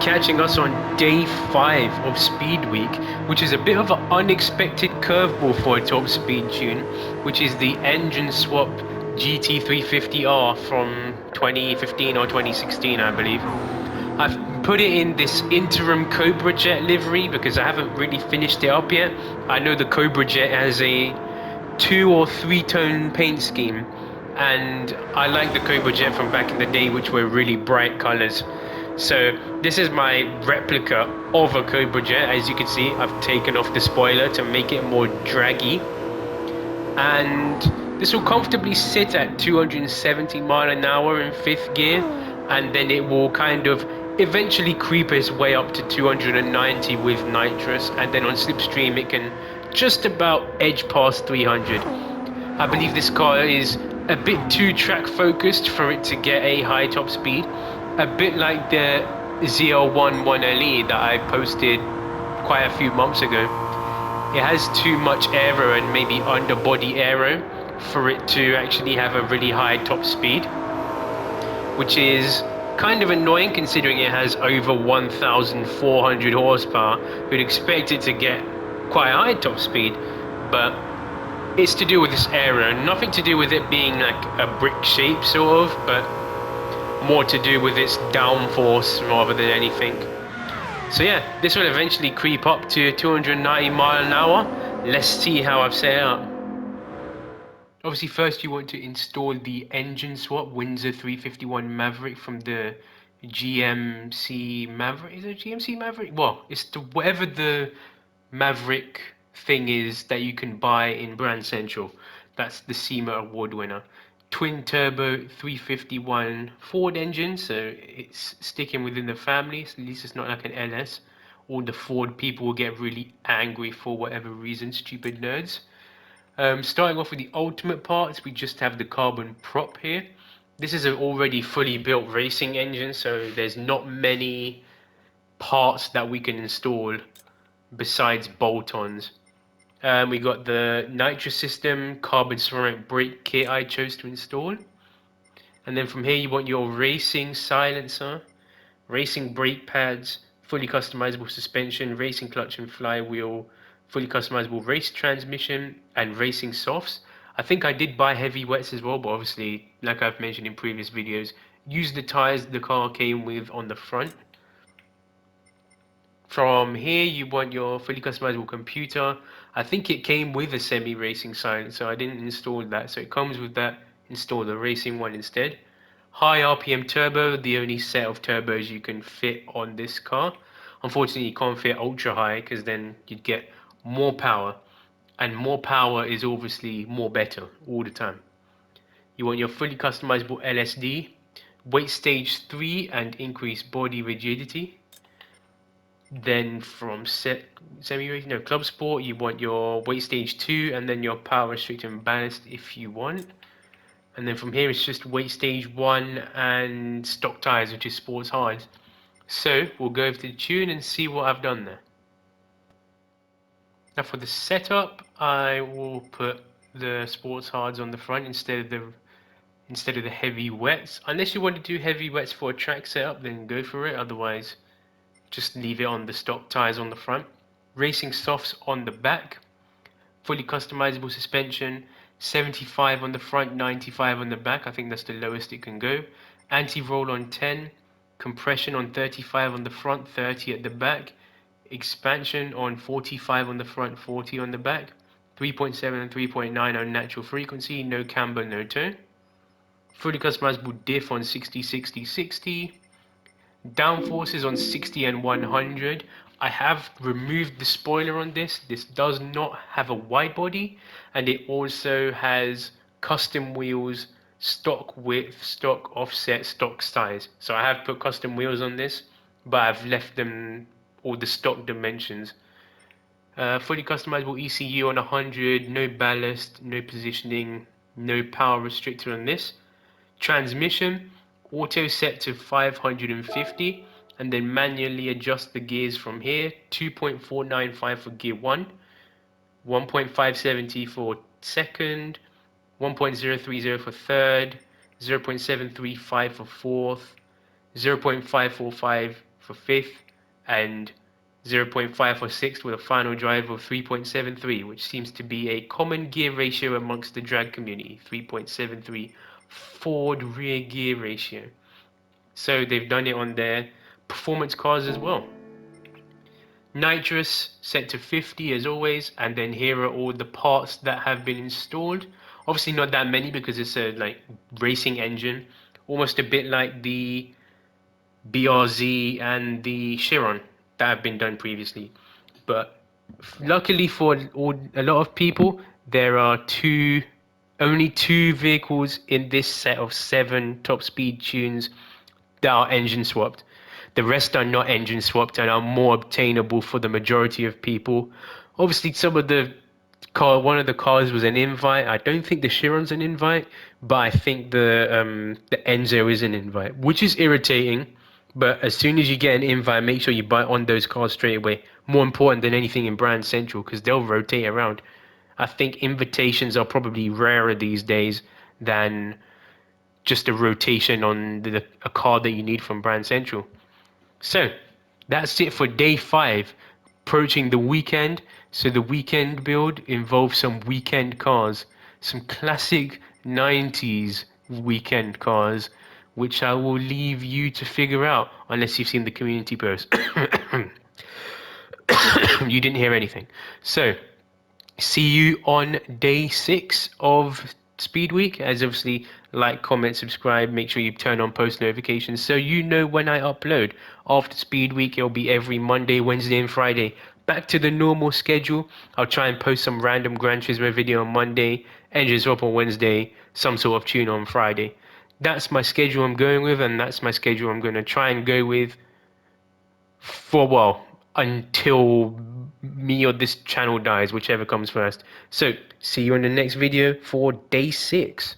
catching us on day 5 of Speed Week, which is a bit of an unexpected curveball for a top speed tune, which is the engine swap GT350R from 2015 or 2016, I believe. I've put it in this interim Cobra Jet livery because I haven't really finished it up yet. I know the Cobra Jet has a 2 or 3 tone paint scheme, and I like the Cobra Jet from back in the day, which were really bright colors. So this is my replica of a Cobra Jet. As you can see, I've taken off the spoiler to make it more draggy, and this will comfortably sit at 270 mile an hour in 5th gear, and then it will kind of eventually creep its way up to 290 with nitrous, and then on slipstream it can just about edge past 300. I believe this car is a bit too track focused for it to get a high top speed, a bit like the ZL1 1LE that I posted quite a few months ago. It has too much aero and maybe underbody aero for it to actually have a really high top speed, which is kind of annoying considering it has over 1,400 horsepower. You'd expect it to get quite a high top speed, but it's to do with this aero, nothing to do with it being like a brick shape sort of, but more to do with its downforce rather than anything. So yeah, this will eventually creep up to 290 mile an hour. Let's see how I've set it up. Obviously first you want to install the engine swap Windsor 351 Maverick from the GMC Maverick. Is it GMC Maverick? Well, it's the whatever the Maverick thing is that you can buy in Brand Central. That's the SEMA award winner. Twin turbo 351 Ford engine, so it's sticking within the family, so at least it's not like an LS. All the Ford people will get really angry for whatever reason, stupid nerds. Starting off with the ultimate parts, we just have the carbon prop here. This is an already fully built racing engine, so there's not many parts that we can install besides bolt-ons. We got the nitrous system, carbon ceramic brake kit I chose to install. And then from here you want your racing silencer, racing brake pads, fully customizable suspension, racing clutch and flywheel, fully customizable race transmission, and racing softs. I think I did buy heavy wets as well, but obviously, like I've mentioned in previous videos, use the tires the car came with on the front. From here you want your fully customizable computer. I think it came with a semi-racing silence, so I didn't install that, so it comes with that. Install the racing one instead. High RPM turbo, the only set of turbos you can fit on this car. Unfortunately you can't fit ultra high because then you'd get more power, and more power is obviously more better all the time. You want your fully customizable LSD, weight stage 3 and increased body rigidity. Then from semi-racing, no, club sport, you want your weight stage 2 and then your power restrictor and ballast if you want. And then from here it's just weight stage 1 and stock tires, which is sports hards. So we'll go over to the tune and see what I've done there. Now for the setup, I will put the sports hards on the front instead of the heavy wets. Unless you want to do heavy wets for a track setup, then go for it. Otherwise, just leave it on the stock tires on the front. Racing softs on the back. Fully customizable suspension. 75 on the front, 95 on the back. I think that's the lowest it can go. Anti-roll on 10. Compression on 35 on the front, 30 at the back. Expansion on 45 on the front, 40 on the back. 3.7 and 3.9 on natural frequency. No camber, no tone. Fully customizable diff on 60, 60, 60. Downforce is on 60 and 100. I have removed the spoiler on this. This does not have a wide body, and it also has custom wheels, stock width, stock offset, stock size. So I have put custom wheels on this, but I've left them all the stock dimensions. Fully customizable ECU on 100, no ballast, no positioning, no power restrictor on this. Transmission, auto set to 550, and then manually adjust the gears from here. 2.495 for gear 1, 1.570 for second, 1.030 for third, 0.735 for fourth, 0.545 for 5th, and 0.5 for 6th, with a final drive of 3.73, which seems to be a common gear ratio amongst the drag community. 3.73 Ford rear gear ratio. So they've done it on their performance cars as well. Nitrous set to 50 as always, and then here are all the parts that have been installed. Obviously not that many because it's a like racing engine, almost a bit like the BRZ and the Chiron that have been done previously. But luckily for a lot of people, there are only two vehicles in this set of 7 top speed tunes that are engine swapped. The rest are not engine swapped and are more obtainable for the majority of people. Obviously, one of the cars was an invite. I don't think the Chiron's an invite, but I think the Enzo is an invite, which is irritating. But as soon as you get an invite, make sure you buy on those cars straight away. More important than anything in Brand Central because they'll rotate around. I think invitations are probably rarer these days than just a rotation on a car that you need from Brand Central. So that's it for day 5, approaching the weekend. So the weekend build involves some weekend cars, some classic 90s weekend cars, which I will leave you to figure out unless you've seen the community post. You didn't hear anything. So see you on day 6 of Speed Week. As obviously, like, comment, subscribe, make sure you turn on post notifications so you know when I upload. After Speed Week, it'll be every Monday, Wednesday, and Friday. Back to the normal schedule. I'll try and post some random Gran Turismo video on Monday, engine swap on Wednesday, some sort of tune on Friday. That's my schedule I'm going with, and that's my schedule I'm going to try and go with for, well, until me or this channel dies, whichever comes first. So see you in the next video for day 6.